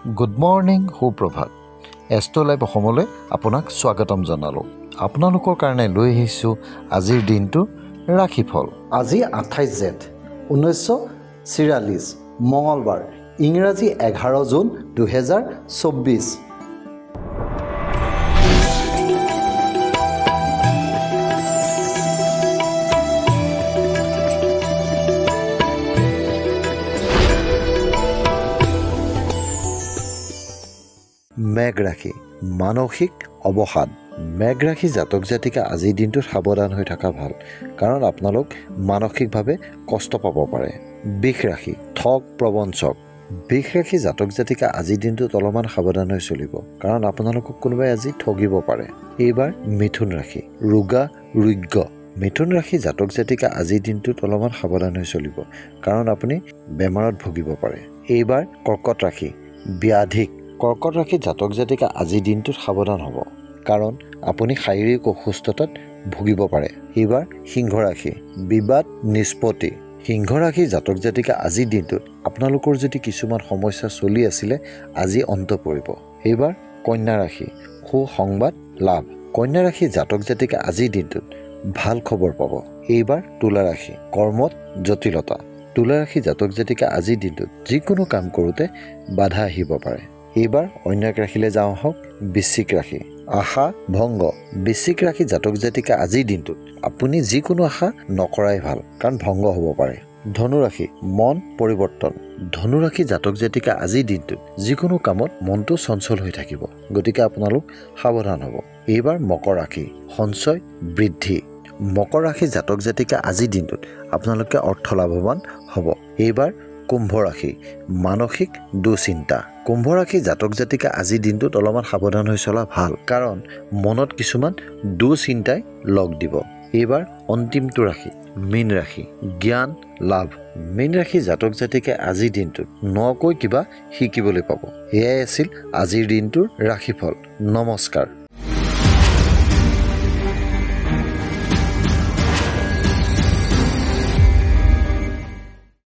Good morning সুপ্ৰভাত astro live অসমলৈ আপোনাক স্বাগতম জনালোঁ। আপোনালোকৰ কাৰণে লৈ আহিছোঁ আজিৰ দিনটোৰ ৰাশিফল। আজি 28 জেঠ 1946 মঙলবাৰ, ইংৰাজী 11 জুন 2024। মেঘ ৰাশি, মানসিক অৱসাদ। মেঘ ৰাশি জাতক জাতিকা আজিৰ দিনটোত সাৱধান হৈ থকা ভাল, কাৰণ আপোনালোক মানসিকভাৱে কষ্ট পাব পাৰে। বৃষ ৰাশি, ঠগ প্ৰবঞ্চক। বৃষ ৰাশি জাতক জাতিকা আজিৰ দিনটোত অলপমান সাৱধান হৈ চলিব, কাৰণ আপোনালোকক কোনোবাই আজি ঠগিব পাৰে। এইবাৰ মিথুন ৰাশি, ৰোগা ৰোগ্য। মিথুন ৰাশি জাতক জাতিকা আজিৰ দিনটোত অলপমান সাৱধান হৈ চলিব, কাৰণ আপুনি বেমাৰত ভুগিব পাৰে। এইবাৰ কৰ্কট ৰাশি, ব্যাধিক। কৰ্কট ৰাশি জাতক জাতিকা আজিৰ দিনটোত সাৱধান হ'ব, কাৰণ আপুনি শাৰীৰিক অসুস্থতাত ভুগিব পাৰে। এইবাৰ সিংহ ৰাশি, বিবাদ নিষ্পত্তি। সিংহ ৰাশি জাতক জাতিকা আজিৰ দিনটোত আপোনালোকৰ যদি কিছুমান সমস্যা চলি আছিলে, আজি অন্ত পৰিব। এইবাৰ কন্যা ৰাশি, সুসংবাদ লাভ। কন্যা ৰাশি জাতক জাতিকা আজিৰ দিনটোত ভাল খবৰ পাব। এইবাৰ তুলা ৰাশি, কৰ্মত জটিলতা। তুলা ৰাশি জাতক জাতিকা আজিৰ দিনটোত যিকোনো কাম কৰোঁতে বাধা আহিব পাৰে। এইবাৰ অন্য এক ৰাশিলৈ যাওঁ আহক, বৃশ্চিক ৰাশি, আশা ভংগ। বৃশ্চিক ৰাশি জাতক জাতিকা আজিৰ দিনটোত আপুনি যিকোনো আশা নকৰাই ভাল, কাৰণ ভংগ হ'ব পাৰে। ধনু ৰাশি, মন পৰিৱৰ্তন। ধনু ৰাশি জাতক জাতিকা আজিৰ দিনটোত যিকোনো কামত মনটো চঞ্চল হৈ থাকিব, গতিকে আপোনালোক সাৱধান হ'ব। এইবাৰ মকৰ ৰাশি, সঞ্চয় বৃদ্ধি। মকৰ ৰাশি জাতক জাতিকা আজিৰ দিনটোত আপোনালোকে অৰ্থ লাভৱান হ'ব। এইবাৰ কুম্ভ ৰাশি, মানসিক দুশ্চিন্তা। কুম্ভ ৰাশি জাতক জাতিকা আজিৰ দিনটোত অলপমান সাৱধান হৈ চলা ভাল, কাৰণ মনত কিছুমান দুশ্চিন্তাই লগ দিব। এইবাৰ অন্তিমটো ৰাশি, মীন ৰাশি, জ্ঞান লাভ। মীন ৰাশি জাতক জাতিকে আজিৰ দিনটোত নকৈ কিবা শিকিবলৈ পাব। এয়াই আছিল আজিৰ দিনটোৰ ৰাশিফল। নমস্কাৰ।